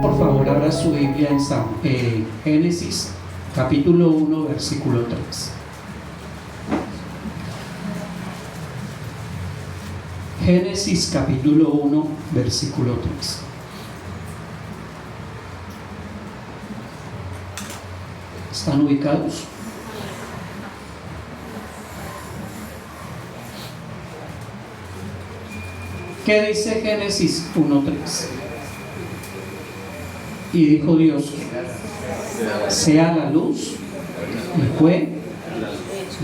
por favor, abra su Biblia en Génesis, capítulo 1, versículo 3. Génesis, capítulo 1, versículo 3. ¿Están ubicados? ¿Qué dice Génesis 1:3? Y dijo Dios: sea la luz, y fue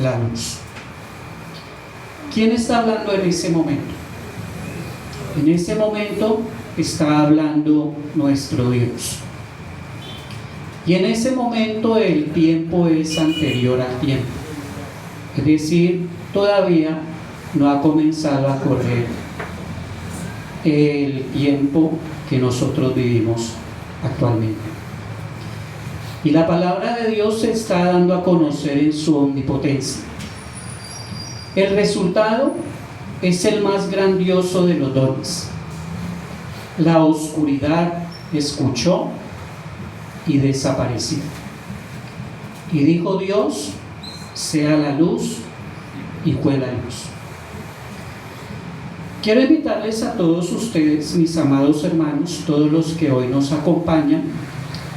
la luz. ¿Quién está hablando en ese momento? En ese momento está hablando nuestro Dios. Y en ese momento el tiempo es anterior al tiempo. Es decir, todavía no ha comenzado a correr el tiempo que nosotros vivimos actualmente. Y la palabra de Dios se está dando a conocer en su omnipotencia. El resultado es el más grandioso de los dones. La oscuridad escuchó y desapareció. Y dijo Dios: sea la luz, y fue la luz. Quiero invitarles a todos ustedes, mis amados hermanos, todos los que hoy nos acompañan,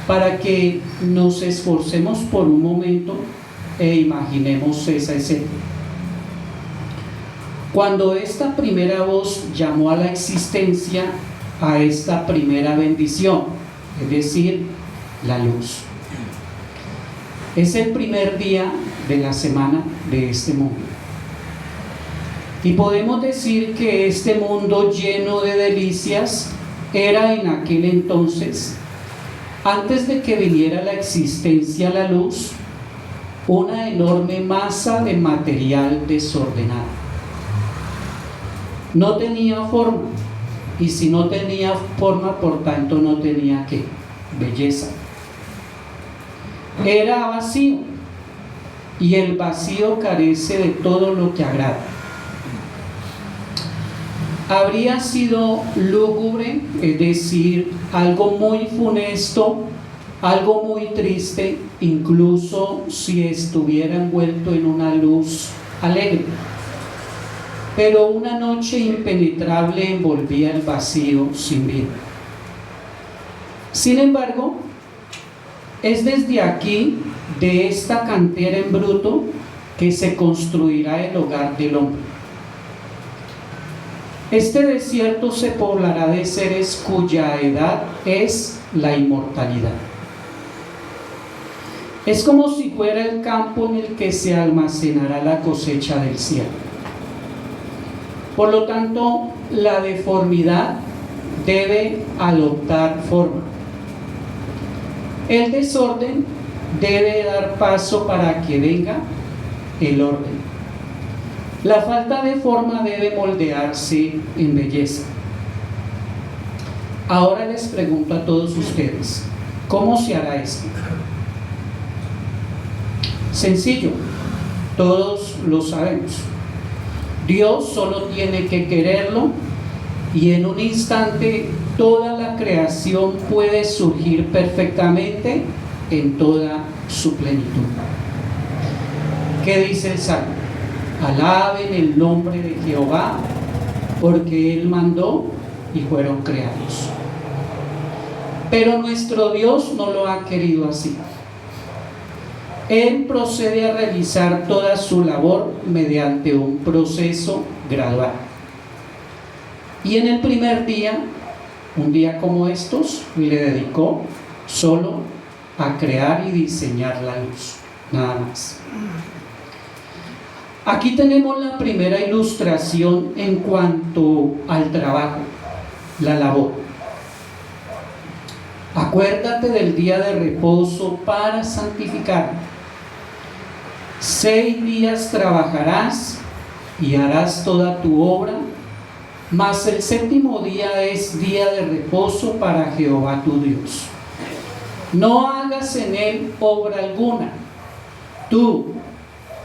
para que nos esforcemos por un momento e imaginemos esa escena. Cuando esta primera voz llamó a la existencia a esta primera bendición, es decir, la luz. Es el primer día de la semana de este mundo. Y podemos decir que este mundo lleno de delicias era en aquel entonces, antes de que viniera a la existencia la luz, una enorme masa de material desordenado. No tenía forma, y si no tenía forma, por tanto no tenía ¿qué? Belleza. Era vacío, y el vacío carece de todo lo que agrada. Habría sido lúgubre, es decir, algo muy funesto, algo muy triste, incluso si estuviera envuelto en una luz alegre. Pero una noche impenetrable envolvía el vacío sin vida. Sin embargo, es desde aquí, de esta cantera en bruto, que se construirá el hogar del hombre. Este desierto se poblará de seres cuya edad es la inmortalidad. Es como si fuera el campo en el que se almacenará la cosecha del cielo. Por lo tanto, la deformidad debe adoptar forma. El desorden debe dar paso para que venga el orden. La falta de forma debe moldearse en belleza. Ahora les pregunto a todos ustedes, ¿cómo se hará esto? Sencillo, todos lo sabemos. Dios solo tiene que quererlo, y en un instante toda la creación puede surgir perfectamente en toda su plenitud. ¿Qué dice el Salmo? Alaben el nombre de Jehová, porque Él mandó y fueron creados. Pero nuestro Dios no lo ha querido así. Él procede a realizar toda su labor mediante un proceso gradual. Y en el primer día, un día como estos, le dedicó solo a crear y diseñar la luz, nada más. Aquí tenemos la primera ilustración en cuanto al trabajo, la labor. Acuérdate del día de reposo para santificarlo. 6 días trabajarás y harás toda tu obra, mas el 7º día es día de reposo para Jehová tu Dios. No hagas en él obra alguna, tú,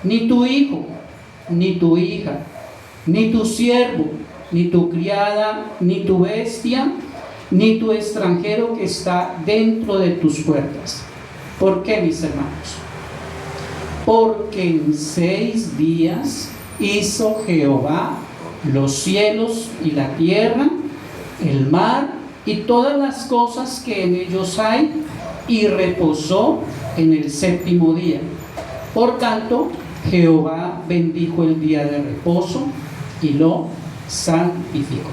ni tu hijo, ni tu hija, ni tu siervo, ni tu criada, ni tu bestia, ni tu extranjero que está dentro de tus puertas. ¿Por qué, mis hermanos? Porque en 6 días hizo Jehová los cielos y la tierra, el mar y todas las cosas que en ellos hay, y reposó en el 7º día. Por tanto, Jehová bendijo el día de reposo y lo santificó.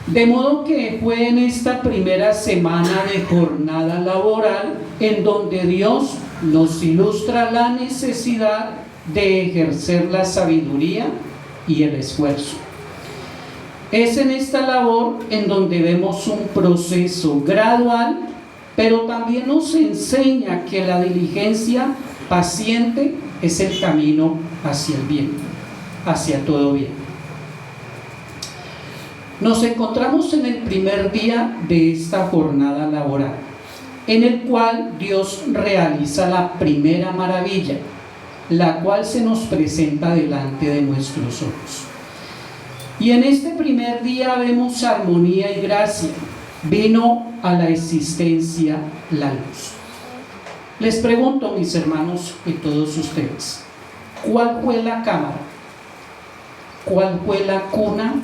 De modo que fue en esta primera semana de jornada laboral en donde Dios nos ilustra la necesidad de ejercer la sabiduría y el esfuerzo. Es en esta labor en donde vemos un proceso gradual, pero también nos enseña que la diligencia paciente es el camino hacia el bien, hacia todo bien. Nos encontramos en el primer día de esta jornada laboral, en el cual Dios realiza la primera maravilla, la cual se nos presenta delante de nuestros ojos. Y en este primer día vemos armonía y gracia. Vino a la existencia la luz. Les pregunto, mis hermanos y todos ustedes, ¿cuál fue la cámara? ¿Cuál fue la cuna?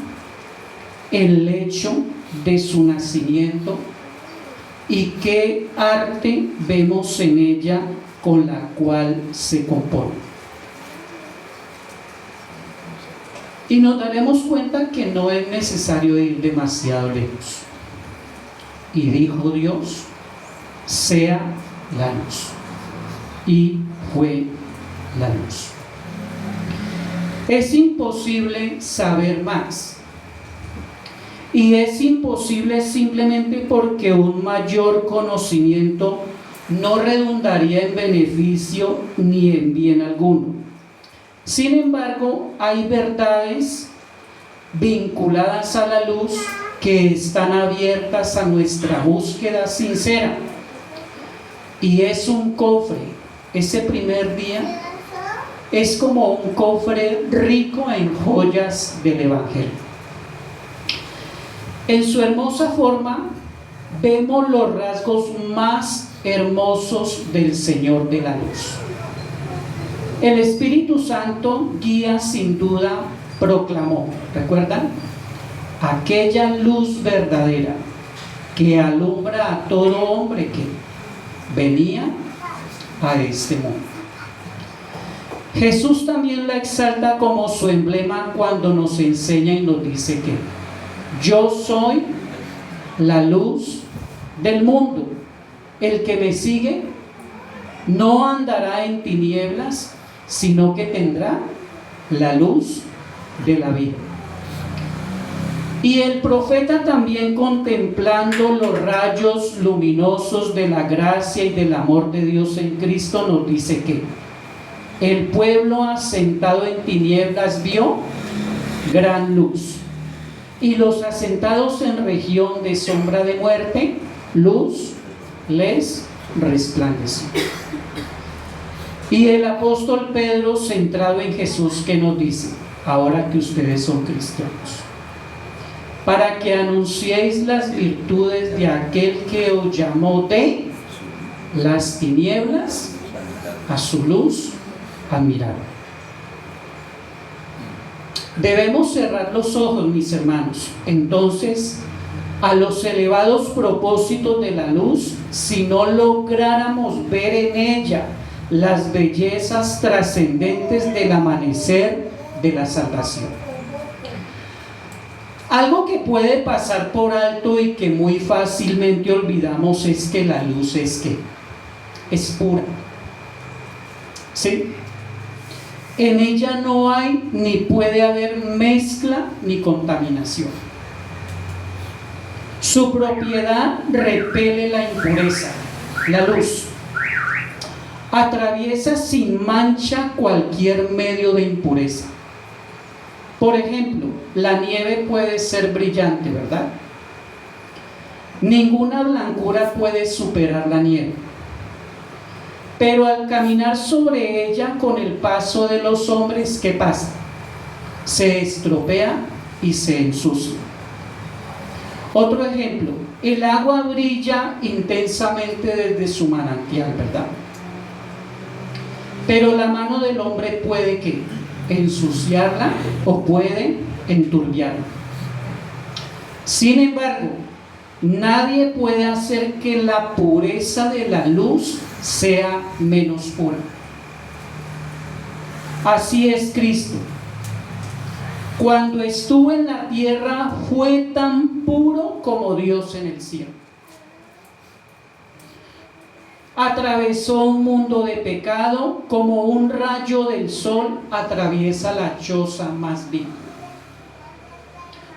El lecho de su nacimiento, y qué arte vemos en ella con la cual se compone. Y nos daremos cuenta que no es necesario ir demasiado lejos. Y dijo Dios: sea la luz. Y fue la luz. Es imposible saber más. Y es imposible simplemente porque un mayor conocimiento no redundaría en beneficio ni en bien alguno. Sin embargo, hay verdades vinculadas a la luz que están abiertas a nuestra búsqueda sincera. Y es un cofre. Ese primer día es como un cofre rico en joyas del Evangelio. En su hermosa forma vemos los rasgos más hermosos del Señor de la luz. El Espíritu Santo guía sin duda, proclamó, ¿recuerdan? Aquella luz verdadera que alumbra a todo hombre que venía a este mundo. Jesús también la exalta como su emblema cuando nos enseña y nos dice que yo soy la luz del mundo. El que me sigue no andará en tinieblas, sino que tendrá la luz de la vida. Y el profeta también, contemplando los rayos luminosos de la gracia y del amor de Dios en Cristo, nos dice que el pueblo asentado en tinieblas vio gran luz, y los asentados en región de sombra de muerte, luz les resplandeció. Y el apóstol Pedro, centrado en Jesús, ¿qué nos dice? Ahora que ustedes son cristianos, para que anunciéis las virtudes de aquel que os llamó de las tinieblas a su luz admirable. Debemos cerrar los ojos, mis hermanos, entonces, a los elevados propósitos de la luz, si no lográramos ver en ella las bellezas trascendentes del amanecer de la salvación. Algo que puede pasar por alto y que muy fácilmente olvidamos es que la luz es pura. ¿Sí? En ella no hay ni puede haber mezcla ni contaminación. Su propiedad repele la impureza. La luz atraviesa sin mancha cualquier medio de impureza. Por ejemplo, la nieve puede ser brillante, ¿verdad? Ninguna blancura puede superar la nieve. Pero al caminar sobre ella con el paso de los hombres, ¿qué pasa? Se estropea y se ensucia. Otro ejemplo, el agua brilla intensamente desde su manantial, ¿verdad? Pero la mano del hombre puede ¿qué? Ensuciarla o puede enturbiarla. Sin embargo, nadie puede hacer que la pureza de la luz sea menos pura. Así es Cristo. Cuando estuvo en la tierra fue tan puro como Dios en el cielo. Atravesó un mundo de pecado como un rayo del sol atraviesa la choza más viva.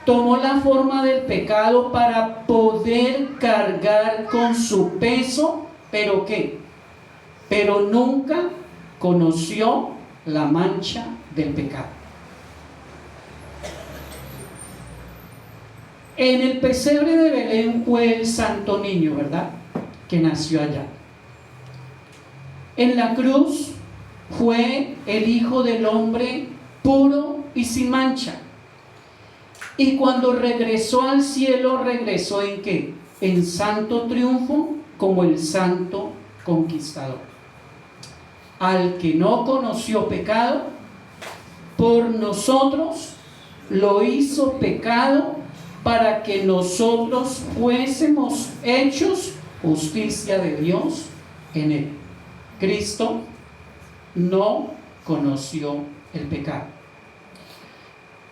Tomó la forma del pecado para poder cargar con su peso, ¿pero qué? Pero nunca conoció la mancha del pecado. En el pesebre de Belén fue el santo niño, ¿verdad? Que nació allá. En la cruz fue el Hijo del Hombre puro y sin mancha. Y cuando regresó al cielo, ¿regresó en qué? En santo triunfo, como el santo conquistador. Al que no conoció pecado, por nosotros lo hizo pecado para que nosotros fuésemos hechos justicia de Dios en él. Cristo no conoció el pecado.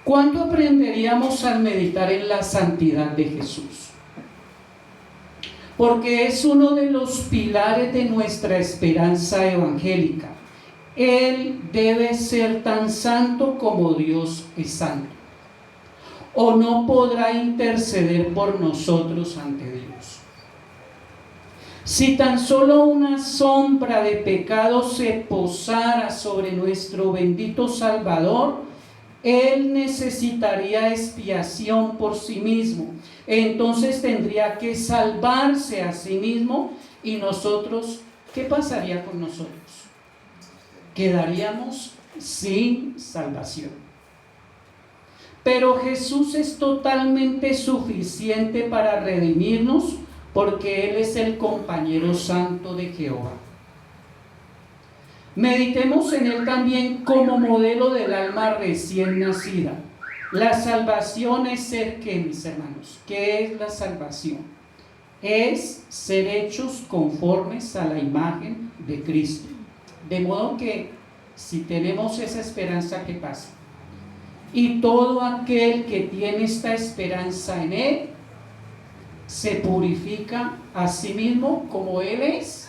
¿Cuándo aprenderíamos a meditar en la santidad de Jesús? Porque es uno de los pilares de nuestra esperanza evangélica. Él debe ser tan santo como Dios es santo, o no podrá interceder por nosotros ante Dios. Si tan solo una sombra de pecado se posara sobre nuestro bendito Salvador, Él necesitaría expiación por sí mismo. Entonces tendría que salvarse a sí mismo, y nosotros, ¿qué pasaría con nosotros? Quedaríamos sin salvación. Pero Jesús es totalmente suficiente para redimirnos, porque Él es el compañero santo de Jehová. Meditemos en Él también como modelo del alma recién nacida. La salvación es ser ¿qué, mis hermanos? ¿Qué es la salvación? Es ser hechos conformes a la imagen de Cristo. De modo que si tenemos esa esperanza, ¿qué pasa? Y todo aquel que tiene esta esperanza en Él se purifica a sí mismo como Él es,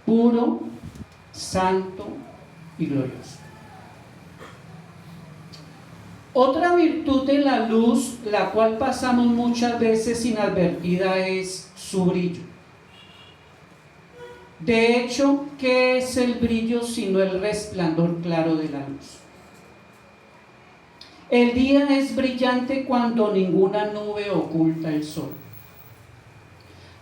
puro, santo y glorioso. Otra virtud de la luz, la cual pasamos muchas veces inadvertida, es su brillo. De hecho, ¿qué es el brillo sino el resplandor claro de la luz? El día es brillante cuando ninguna nube oculta el sol.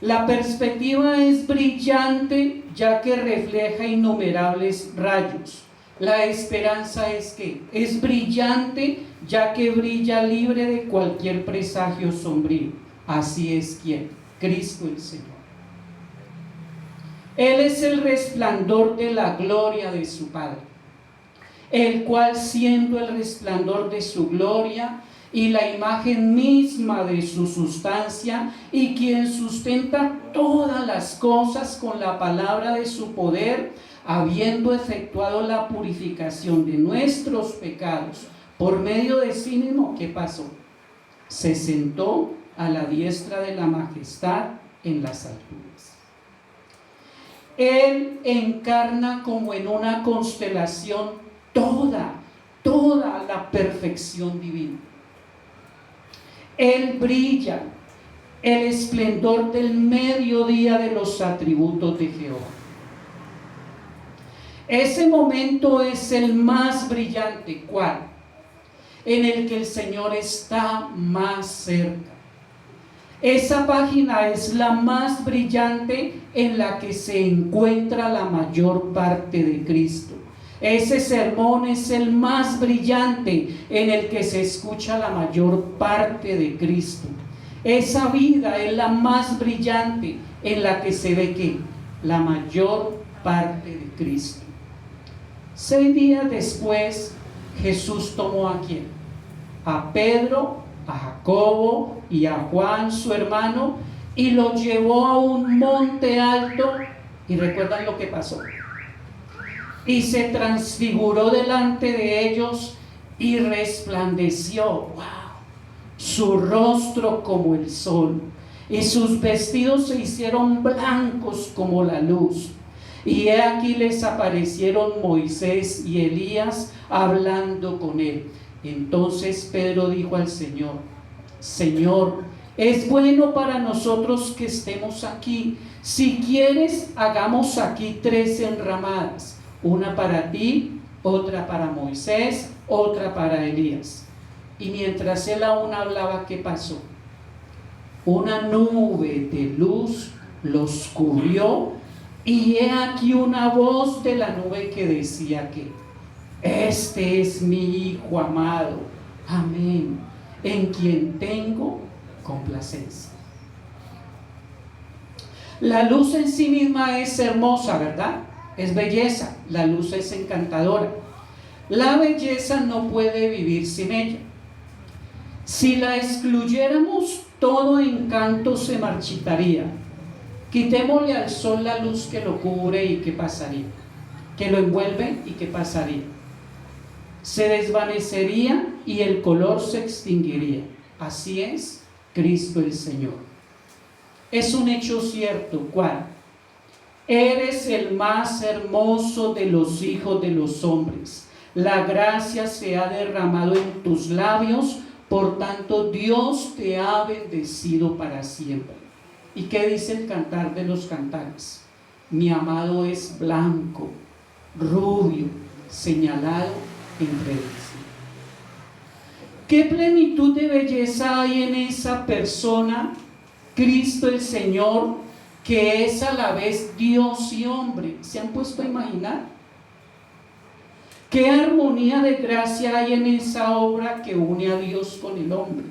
La perspectiva es brillante ya que refleja innumerables rayos. La esperanza es que es brillante ya que brilla libre de cualquier presagio sombrío. Así es quien, Cristo el Señor. Él es el resplandor de la gloria de su Padre, el cual, siendo el resplandor de su gloria y la imagen misma de su sustancia, y quien sustenta todas las cosas con la palabra de su poder, habiendo efectuado la purificación de nuestros pecados por medio de sí mismo, ¿qué pasó? Se sentó a la diestra de la majestad en las alturas. Él encarna como en una constelación toda la perfección divina. Él brilla, el esplendor del mediodía de los atributos de Jehová. Ese momento es el más brillante. ¿Cuál? En el que el Señor está más cerca. Esa página es la más brillante en la que se encuentra la mayor parte de Cristo. Ese sermón es el más brillante en el que se escucha la mayor parte de Cristo. Esa vida es la más brillante, en la que se ve que la mayor parte de Cristo. 6 días después, Jesús tomó ¿a quién? A Pedro, a Jacobo y a Juan, su hermano, y los llevó a un monte alto. Y recuerdan lo que pasó. Y se transfiguró delante de ellos y resplandeció, wow, su rostro como el sol, y sus vestidos se hicieron blancos como la luz. Y he aquí les aparecieron Moisés y Elías hablando con él. Entonces Pedro dijo al Señor: Señor, es bueno para nosotros que estemos aquí. Si quieres, hagamos aquí 3 enramadas, una para ti, otra para Moisés, otra para Elías. Y mientras él aún hablaba, ¿qué pasó? Una nube de luz los cubrió, y he aquí una voz de la nube que decía que este es mi Hijo amado, amén, en quien tengo complacencia. La luz en sí misma es hermosa, ¿verdad? Es belleza, la luz es encantadora. La belleza no puede vivir sin ella. Si la excluyéramos, todo encanto se marchitaría. Quitémosle al sol la luz que lo cubre, y ¿qué pasaría? Que lo envuelve, y ¿qué pasaría? Se desvanecería y el color se extinguiría. Así es Cristo el Señor. Es un hecho cierto. ¿Cuál? Eres el más hermoso de los hijos de los hombres. La gracia se ha derramado en tus labios, por tanto Dios te ha bendecido para siempre. ¿Y qué dice el Cantar de los Cantares? Mi amado es blanco, rubio, señalado entre ellos. ¿Qué plenitud de belleza hay en esa persona, Cristo el Señor, que es a la vez Dios y hombre? ¿Se han puesto a imaginar? ¿Qué armonía de gracia hay en esa obra que une a Dios con el hombre?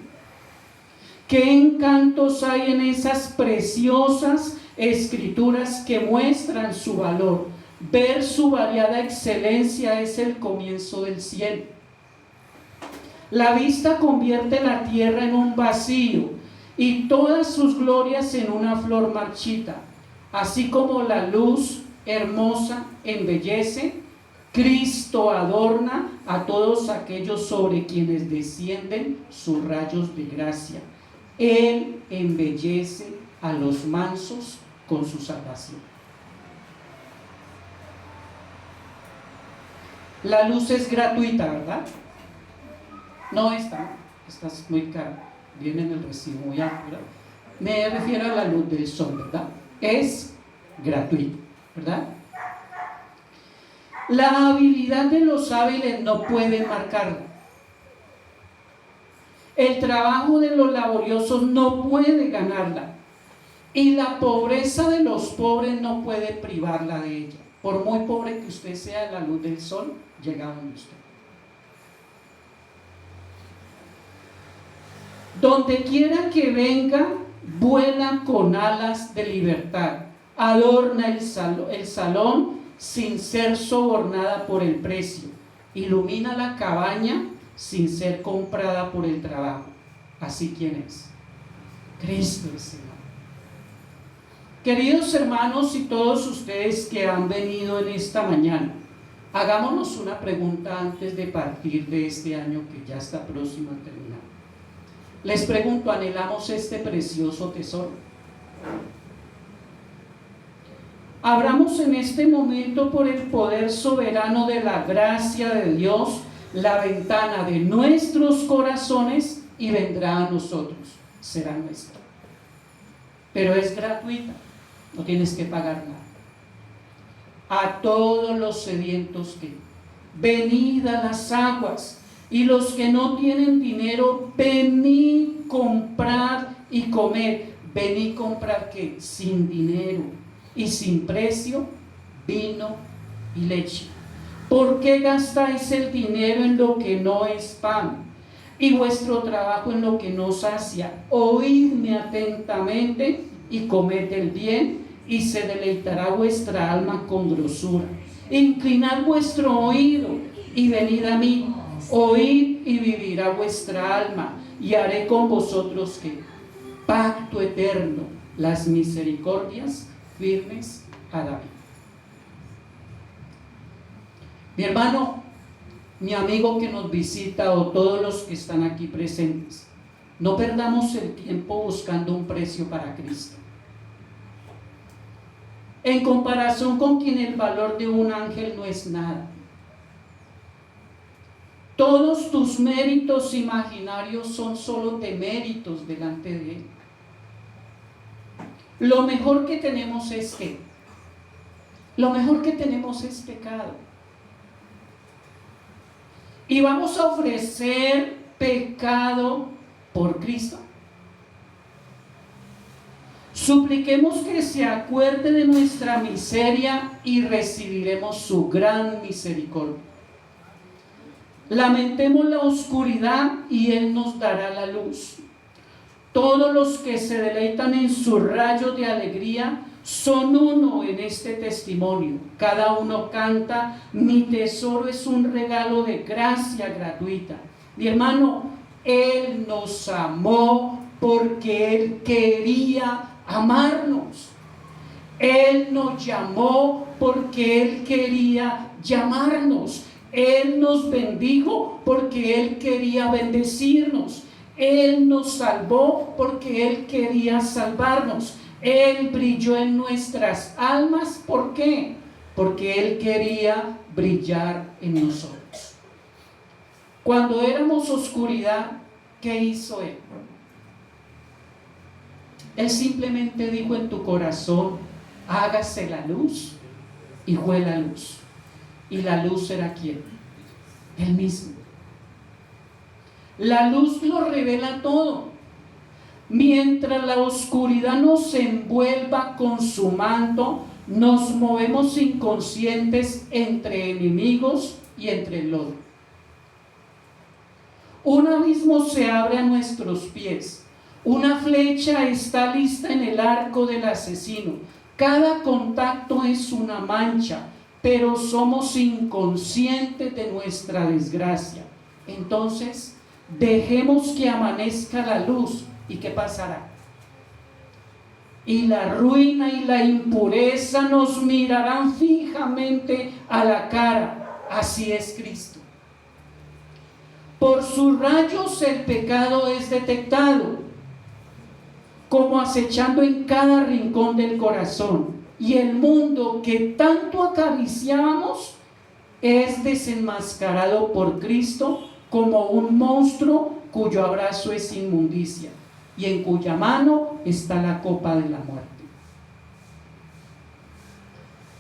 ¿Qué encantos hay en esas preciosas escrituras que muestran su valor? Ver su variada excelencia es el comienzo del cielo. La vista convierte la tierra en un vacío y todas sus glorias en una flor marchita. Así como la luz hermosa embellece, Cristo adorna a todos aquellos sobre quienes descienden sus rayos de gracia. Él embellece a los mansos con su salvación. La luz es gratuita, ¿verdad? No esta es muy cara, viene en el recibo muy alto, ¿verdad? Me refiero a la luz del sol, ¿verdad? Es gratuita, ¿verdad? La habilidad de los hábiles no puede marcarla. El trabajo de los laboriosos no puede ganarla. Y la pobreza de los pobres no puede privarla de ella. Por muy pobre que usted sea, la luz del sol llega a donde usted. Donde quiera que venga, vuela con alas de libertad. Adorna el salón sin ser sobornada por el precio. Ilumina la cabaña sin ser comprada por el trabajo. Así, ¿quién es? Cristo el Señor. Queridos hermanos y todos ustedes que han venido en esta mañana, hagámonos una pregunta antes de partir de este año que ya está próximo a terminar. Les pregunto, ¿anhelamos este precioso tesoro? Abramos en este momento, por el poder soberano de la gracia de Dios, la ventana de nuestros corazones y vendrá a nosotros, será nuestra. Pero es gratuita, no tienes que pagar nada. A todos los sedientos que venid a las aguas, y los que no tienen dinero, venid, comprad y comed. Venid, comprar ¿qué? Sin dinero y sin precio, vino y leche. ¿Por qué gastáis el dinero en lo que no es pan, y vuestro trabajo en lo que no sacia. Oídme atentamente y comed el bien, y se deleitará vuestra alma con grosura. Inclinad vuestro oído y venid a mí. Oíd y vivirá vuestra alma, y haré con vosotros que pacto eterno, las misericordias firmes a David. Mi hermano, mi amigo que nos visita o todos los que están aquí presentes, no perdamos el tiempo buscando un precio para Cristo. En comparación con quien el valor de un ángel no es nada. Todos tus méritos imaginarios son solo deméritos delante de Él. Lo mejor que tenemos es ¿qué? Lo mejor que tenemos es pecado. Y vamos a ofrecer pecado por Cristo. Supliquemos que se acuerde de nuestra miseria y recibiremos su gran misericordia. Lamentemos la oscuridad y Él nos dará la luz. Todos los que se deleitan en su rayo de alegría son uno en este testimonio. Cada uno canta: mi tesoro es un regalo de gracia gratuita. Mi hermano, Él nos amó porque Él quería amarnos. Él nos llamó porque Él quería llamarnos. Él nos bendijo porque Él quería bendecirnos. Él nos salvó porque Él quería salvarnos. Él brilló en nuestras almas. ¿Por qué? Porque Él quería brillar en nosotros. Cuando éramos oscuridad, ¿qué hizo Él? Él simplemente dijo en tu corazón: hágase la luz, y fue la luz. ¿Y la luz era quién? Él mismo. La luz lo revela todo. Mientras la oscuridad nos envuelva con su manto, nos movemos inconscientes entre enemigos y entre el lodo. Un abismo se abre a nuestros pies. Una flecha está lista en el arco del asesino. Cada contacto es una mancha, pero somos inconscientes de nuestra desgracia. Entonces, dejemos que amanezca la luz. ¿Y qué pasará? Y la ruina y la impureza nos mirarán fijamente a la cara. Así es Cristo. Por sus rayos el pecado es detectado, como acechando en cada rincón del corazón. Y el mundo que tanto acariciamos es desenmascarado por Cristo como un monstruo cuyo abrazo es inmundicia y en cuya mano está la copa de la muerte.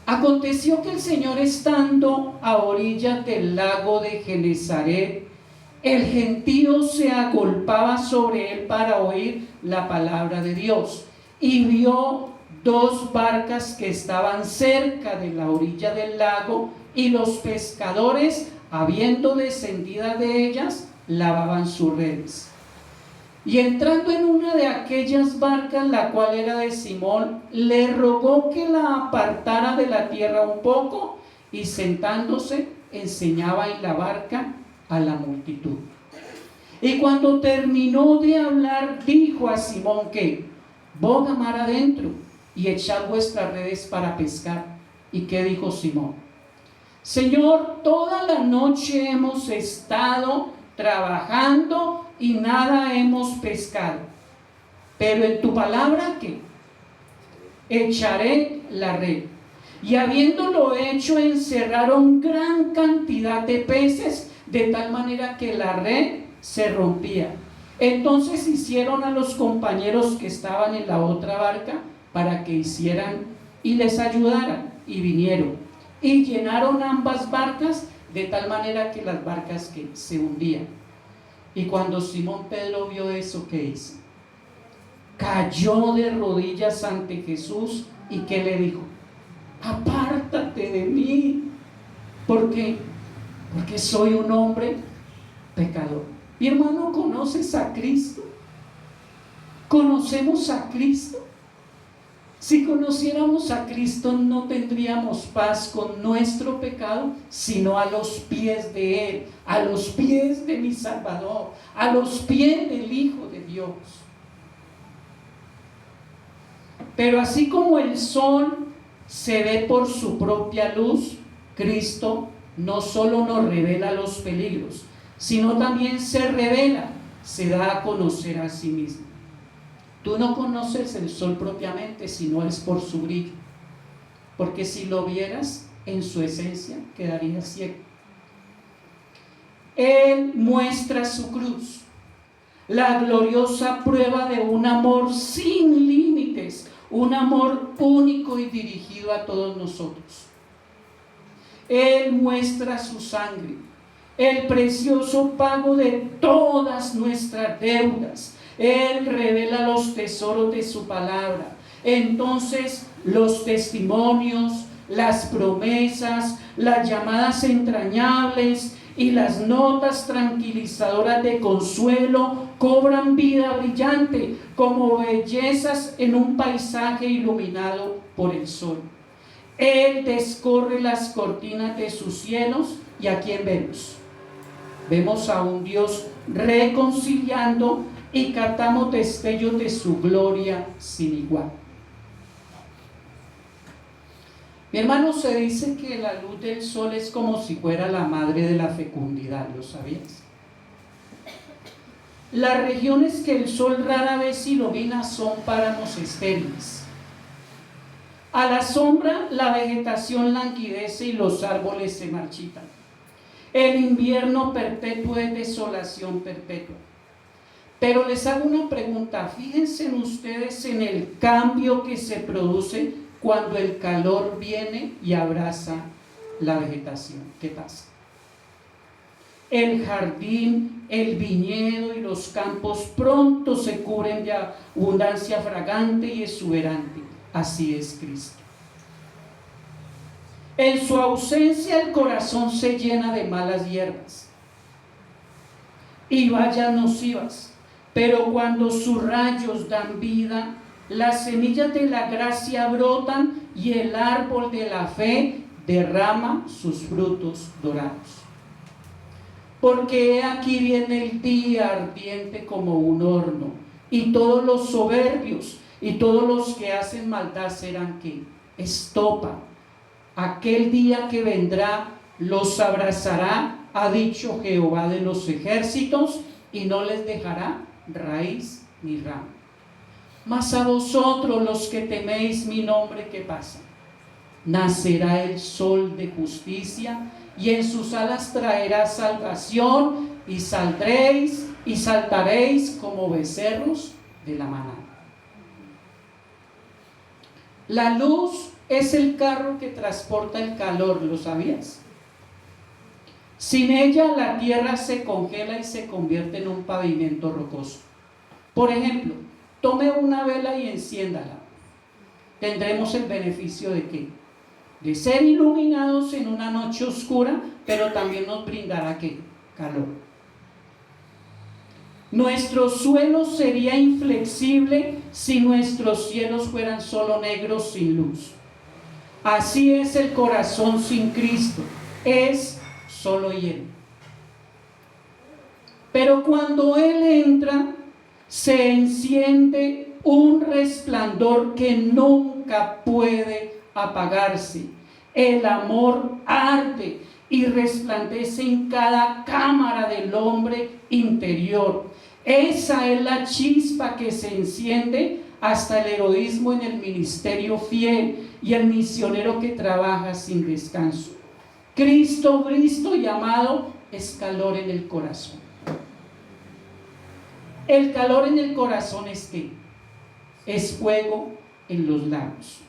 Aconteció que el Señor, estando a orillas del lago de Genezaret, el gentío se agolpaba sobre él para oír la palabra de Dios, y vio dos barcas que estaban cerca de la orilla del lago, y los pescadores, habiendo descendido de ellas, lavaban sus redes. Y entrando en una de aquellas barcas, la cual era de Simón, le rogó que la apartara de la tierra un poco, y sentándose enseñaba en la barca a la multitud. Y cuando terminó de hablar, dijo a Simón que: boga mar adentro y echad vuestras redes para pescar. ¿Y qué dijo Simón? Señor, toda la noche hemos estado trabajando y nada hemos pescado, pero en tu palabra que echaré la red. Y habiéndolo hecho, encerraron gran cantidad de peces, de tal manera que la red se rompía. Entonces hicieron a los compañeros que estaban en la otra barca para que hicieran y les ayudaran, y vinieron y llenaron ambas barcas, de tal manera que las barcas que se hundían. Y cuando Simón Pedro vio eso, ¿qué hizo? Cayó de rodillas ante Jesús. ¿Y qué le dijo? Apártate de mí. ¿Por qué? Porque soy un hombre pecador. Mi hermano, ¿conoces a Cristo? ¿Conocemos a Cristo? Si conociéramos a Cristo, no tendríamos paz con nuestro pecado, sino a los pies de Él, a los pies de mi Salvador, a los pies del Hijo de Dios. Pero así como el sol se ve por su propia luz, Cristo no solo nos revela los peligros, sino también se revela, se da a conocer a sí mismo. Tú no conoces el sol propiamente, sino es por su brillo, porque si lo vieras en su esencia, quedarías ciego. Él muestra su cruz, la gloriosa prueba de un amor sin límites, un amor único y dirigido a todos nosotros. Él muestra su sangre, el precioso pago de todas nuestras deudas. Él revela los tesoros de su palabra. Entonces los testimonios, las promesas, las llamadas entrañables y las notas tranquilizadoras de consuelo cobran vida brillante como bellezas en un paisaje iluminado por el sol. Él descorre las cortinas de sus cielos y ¿a quién vemos? Vemos a un Dios reconciliando y captamos destellos de su gloria sin igual. Mi hermano, se dice que la luz del sol es como si fuera la madre de la fecundidad, ¿lo sabías? Las regiones que el sol rara vez ilumina son páramos estériles. A la sombra la vegetación languidece y los árboles se marchitan. El invierno perpetuo es desolación perpetua. Pero les hago una pregunta, fíjense ustedes en el cambio que se produce cuando el calor viene y abraza la vegetación. ¿Qué pasa? El jardín, el viñedo y los campos pronto se cubren de abundancia fragante y exuberante. Así es Cristo. En su ausencia el corazón se llena de malas hierbas y bayas nocivas. Pero cuando sus rayos dan vida, las semillas de la gracia brotan y el árbol de la fe derrama sus frutos dorados. Porque he aquí viene el día ardiente como un horno, y todos los soberbios y todos los que hacen maldad serán ¿qué? Estopa. Aquel día que vendrá los abrazará, ha dicho Jehová de los ejércitos, y no les dejará raíz ni rama. Mas a vosotros los que teméis mi nombre, ¿qué pasa? Nacerá el sol de justicia y en sus alas traerá salvación, y saldréis y saltaréis como becerros de la manada. La luz es el carro que transporta el calor, ¿lo sabías? Sin ella la tierra se congela y se convierte en un pavimento rocoso. Por ejemplo, tome una vela y enciéndala. Tendremos el beneficio de ¿qué? De ser iluminados en una noche oscura, pero también nos brindará ¿qué? Calor. Nuestro suelo sería inflexible si nuestros cielos fueran solo negros sin luz. Así es el corazón sin Cristo, es solo hielo. Pero cuando Él entra, se enciende un resplandor que nunca puede apagarse. El amor arde y resplandece en cada cámara del hombre interior. Esa es la chispa que se enciende hasta el heroísmo en el ministerio fiel y el misionero que trabaja sin descanso. Cristo y amado es calor en el corazón. El calor en el corazón es ¿qué? Es fuego en los labios,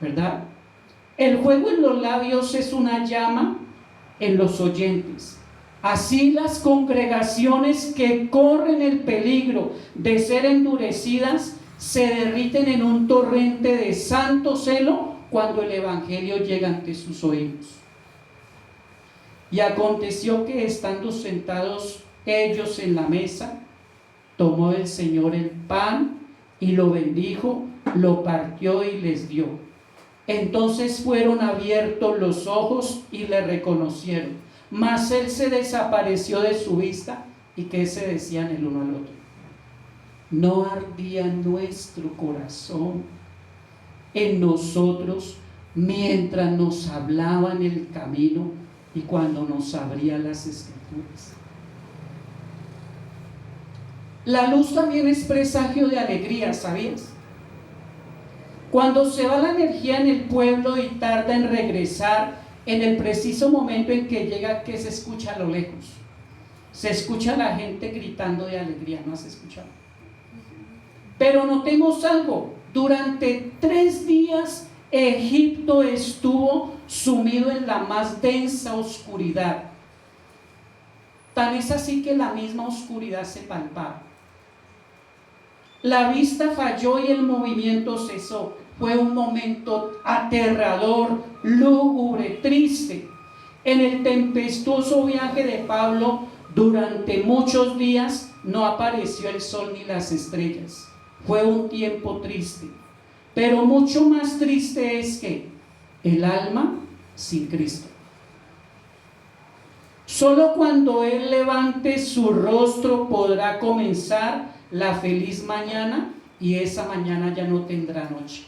¿verdad? El fuego en los labios es una llama en los oyentes. Así las congregaciones que corren el peligro de ser endurecidas se derriten en un torrente de santo celo cuando el evangelio llega ante sus oídos. Y aconteció que estando sentados ellos en la mesa, tomó el Señor el pan y lo bendijo, lo partió y les dio. Entonces fueron abiertos los ojos y le reconocieron, mas él se desapareció de su vista. ¿Y qué se decían el uno al otro? ¿No ardía nuestro corazón en nosotros mientras nos hablaba en el camino y cuando nos abría las Escrituras? La luz también es presagio de alegría, ¿sabías? Cuando se va la energía en el pueblo y tarda en regresar, en el preciso momento en que llega, ¿qué se escucha a lo lejos? Se escucha a la gente gritando de alegría, ¿no has escuchado? Pero notemos algo, durante 3 días Egipto estuvo sumido en la más densa oscuridad. Tan es así que la misma oscuridad se palpaba. La vista falló y el movimiento cesó. Fue un momento aterrador, lúgubre, triste. En el tempestuoso viaje de Pablo, durante muchos días no apareció el sol ni las estrellas. Fue un tiempo triste, pero mucho más triste es que el alma sin Cristo. Solo cuando Él levante su rostro podrá comenzar la feliz mañana, y esa mañana ya no tendrá noche.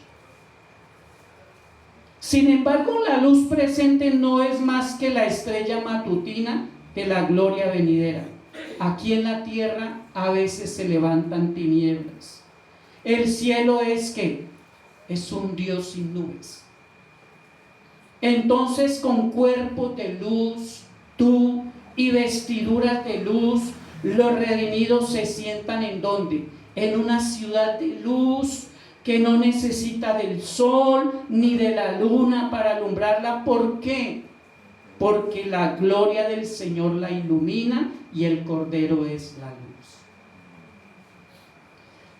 Sin embargo, la luz presente no es más que la estrella matutina de la gloria venidera. Aquí en la tierra a veces se levantan tinieblas. El cielo es un Dios sin nubes. Entonces, con cuerpos de luz, tú y vestiduras de luz, los redimidos se sientan ¿en dónde? En una ciudad de luz que no necesita del sol ni de la luna para alumbrarla. ¿Por qué? Porque la gloria del Señor la ilumina y el Cordero es la luz.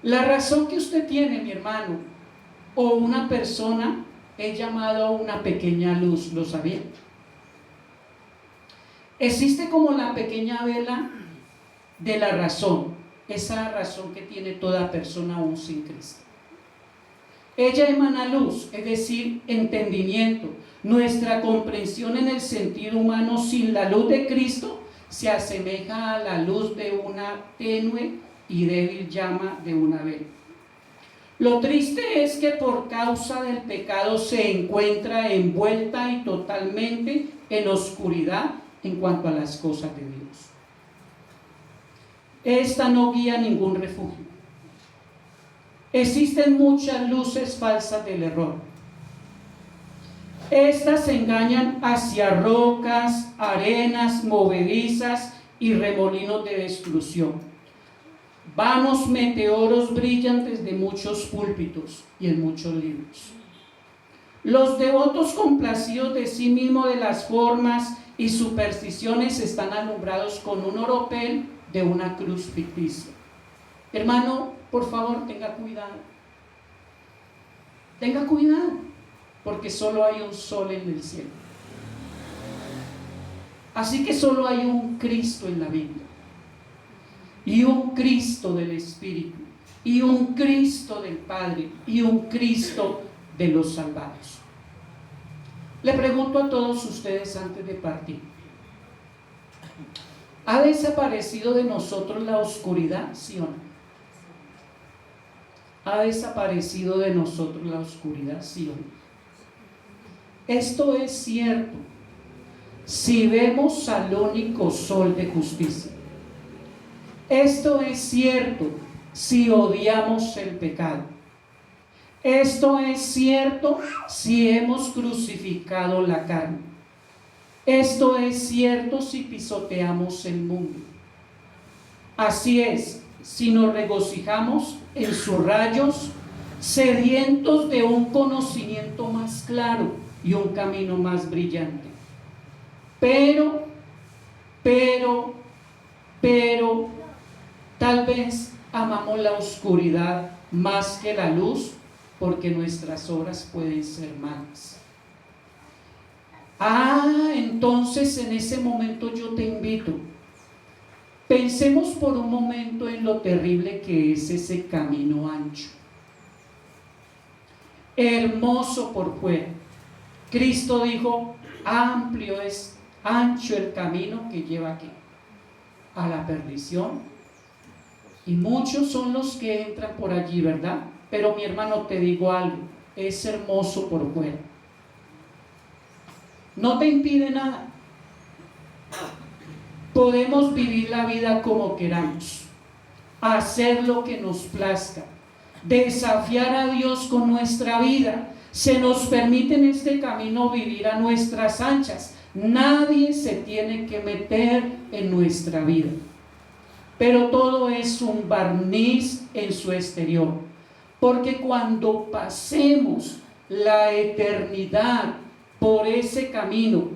La razón que usted tiene, mi hermano, o una persona, es llamado una pequeña luz, ¿lo sabía? Existe como la pequeña vela de la razón, esa razón que tiene toda persona aún sin Cristo. Ella emana luz, es decir, entendimiento. Nuestra comprensión en el sentido humano sin la luz de Cristo se asemeja a la luz de una tenue y débil llama de una vela. Lo triste es que por causa del pecado se encuentra envuelta y totalmente en oscuridad en cuanto a las cosas de Dios. Esta no guía ningún refugio. Existen muchas luces falsas del error. Estas engañan hacia rocas, arenas movedizas y remolinos de destrucción. Vanos meteoros brillan desde muchos púlpitos y en muchos libros. Los devotos complacidos de sí mismos de las formas y supersticiones están alumbrados con un oropel de una cruz ficticia. Hermano, por favor, tenga cuidado. Tenga cuidado, porque solo hay un sol en el cielo. Así que solo hay un Cristo en la Biblia, y un Cristo del Espíritu, y un Cristo del Padre, y un Cristo de los salvados. Le pregunto a todos ustedes antes de partir: ¿ha desaparecido de nosotros la oscuridad, sí o no? ¿Ha desaparecido de nosotros la oscuridad, sí o no? Esto es cierto si vemos al único sol de justicia. Esto es cierto si odiamos el pecado. Esto es cierto si hemos crucificado la carne. Esto es cierto si pisoteamos el mundo. Así es, si nos regocijamos en sus rayos, sedientos de un conocimiento más claro y un camino más brillante. Pero, tal vez amamos la oscuridad más que la luz, porque nuestras obras pueden ser malas. Entonces en ese momento yo te invito. Pensemos por un momento en lo terrible que es ese camino ancho. Hermoso por fuera. Cristo dijo, amplio es, ancho el camino que lleva aquí, a la perdición. Y muchos son los que entran por allí, ¿verdad? Pero mi hermano, te digo algo, es hermoso por fuera. No te impide nada. Podemos vivir la vida como queramos, hacer lo que nos plazca, desafiar a Dios con nuestra vida. Se nos permite en este camino vivir a nuestras anchas. Nadie se tiene que meter en nuestra vida. Pero todo es un barniz en su exterior. Porque cuando pasemos la eternidad por ese camino,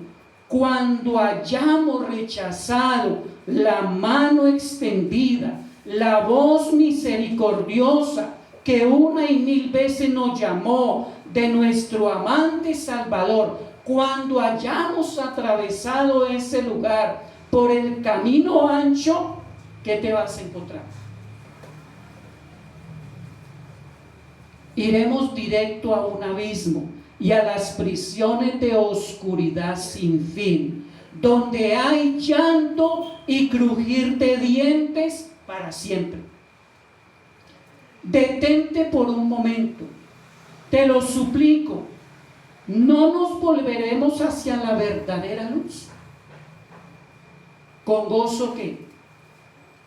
cuando hayamos rechazado la mano extendida, la voz misericordiosa que una y mil veces nos llamó de nuestro amante Salvador, cuando hayamos atravesado ese lugar por el camino ancho, ¿qué te vas a encontrar? Iremos directo a un abismo y a las prisiones de oscuridad sin fin, donde hay llanto y crujir de dientes para siempre. Detente por un momento, te lo suplico. No nos volveremos hacia la verdadera luz. ¿Con gozo qué?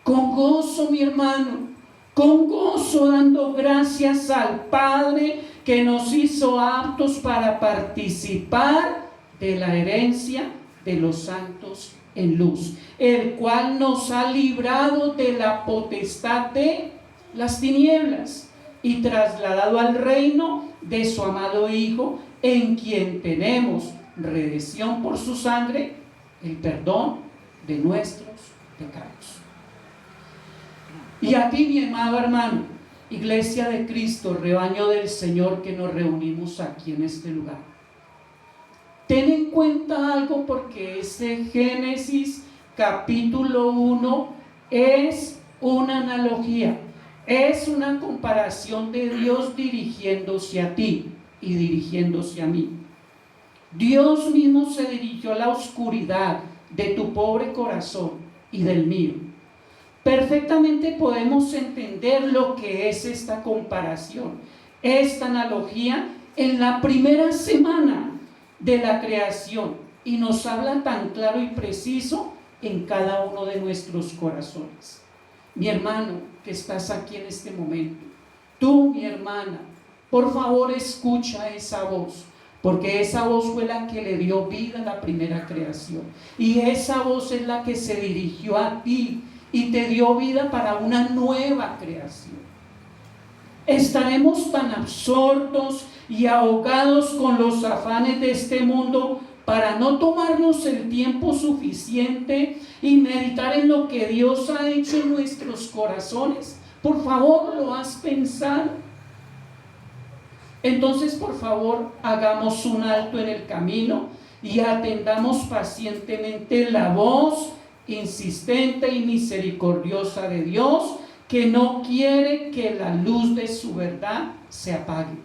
Con gozo, mi hermano, con gozo, dando gracias al Padre que nos hizo aptos para participar de la herencia de los santos en luz, el cual nos ha librado de la potestad de las tinieblas y trasladado al reino de su amado Hijo, en quien tenemos redención por su sangre, el perdón de nuestros pecados. Y a ti, mi amado hermano, Iglesia de Cristo, rebaño del Señor, que nos reunimos aquí en este lugar, ten en cuenta algo, porque este Génesis capítulo 1 es una analogía, es una comparación de Dios dirigiéndose a ti y dirigiéndose a mí. Dios mismo se dirigió a la oscuridad de tu pobre corazón y del mío. Perfectamente podemos entender lo que es esta comparación, esta analogía en la primera semana de la creación, y nos habla tan claro y preciso en cada uno de nuestros corazones. Mi hermano que estás aquí en este momento, tú, mi hermana, por favor escucha esa voz, porque esa voz fue la que le dio vida a la primera creación, y esa voz es la que se dirigió a ti y te dio vida para una nueva creación. Estaremos tan absortos y ahogados con los afanes de este mundo para no tomarnos el tiempo suficiente y meditar en lo que Dios ha hecho en nuestros corazones. Por favor, ¿lo has pensado? Entonces, por favor, hagamos un alto en el camino y atendamos pacientemente la voz insistente y misericordiosa de Dios, que no quiere que la luz de su verdad se apague,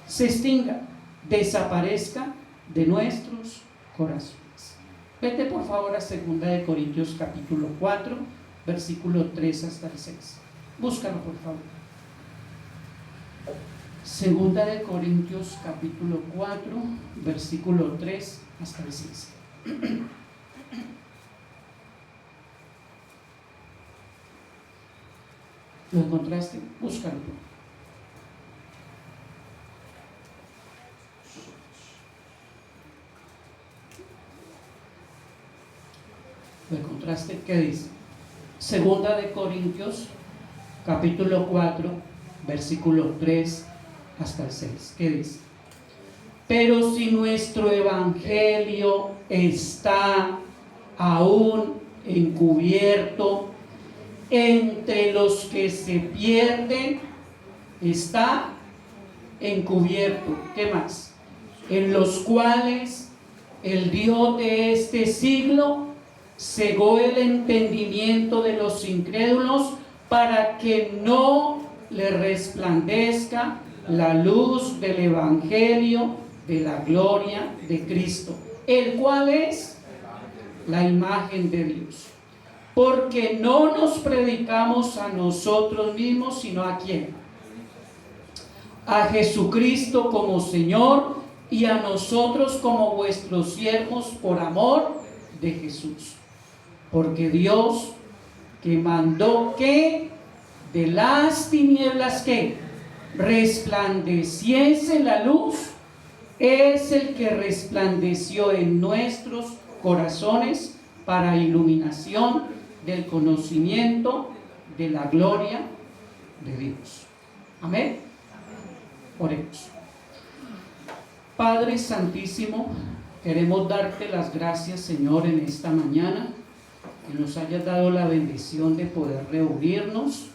se extinga, desaparezca de nuestros corazones. Vete por favor a 2 Corintios capítulo 4, versículo 3 hasta el 6. Búscalo por favor. 2 Corintios capítulo 4, versículo 3 hasta el 6. ¿Lo encontraste? Búscalo. ¿Lo encontraste? ¿Qué dice? 2 Corintios capítulo 4, versículo 3 hasta el 6. ¿Qué dice? Pero si nuestro evangelio está aún encubierto, entre los que se pierden está encubierto. ¿Qué más? En los cuales el Dios de este siglo cegó el entendimiento de los incrédulos para que no le resplandezca la luz del Evangelio de la gloria de Cristo, el cual es la imagen de Dios. Porque no nos predicamos a nosotros mismos, sino ¿a quién? A Jesucristo como Señor y a nosotros como vuestros siervos por amor de Jesús. Porque Dios, que mandó que de las tinieblas que resplandeciese la luz, es el que resplandeció en nuestros corazones para iluminación del conocimiento de la gloria de Dios. Amén. Oremos. Padre Santísimo, queremos darte las gracias, Señor, en esta mañana, que nos hayas dado la bendición de poder reunirnos,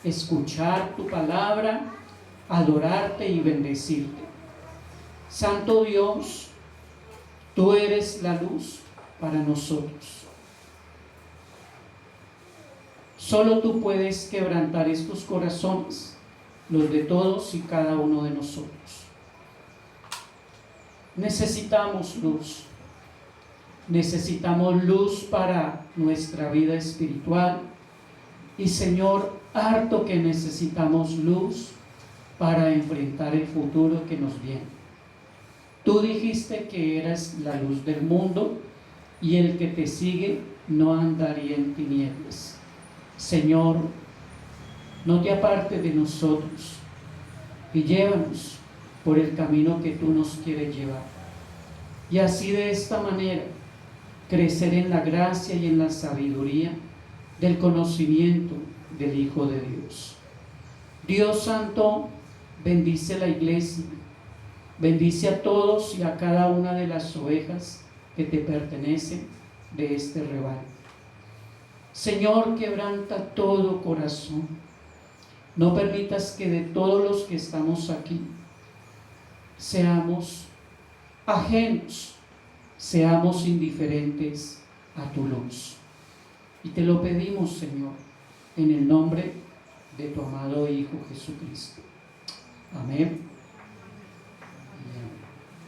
escuchar tu palabra, adorarte y bendecirte. Santo Dios, tú eres la luz para nosotros. Solo tú puedes quebrantar estos corazones, los de todos y cada uno de nosotros. Necesitamos luz. Necesitamos luz para nuestra vida espiritual. Y Señor, harto que necesitamos luz para enfrentar el futuro que nos viene. Tú dijiste que eras la luz del mundo y el que te sigue no andaría en tinieblas. Señor, no te apartes de nosotros y llévanos por el camino que tú nos quieres llevar. Y así de esta manera crecer en la gracia y en la sabiduría del conocimiento del Hijo de Dios. Dios Santo, bendice la iglesia, bendice a todos y a cada una de las ovejas que te pertenecen de este rebaño. Señor, quebranta todo corazón. No permitas que de todos los que estamos aquí seamos ajenos, seamos indiferentes a tu luz. Y te lo pedimos, Señor, en el nombre de tu amado Hijo Jesucristo. Amén.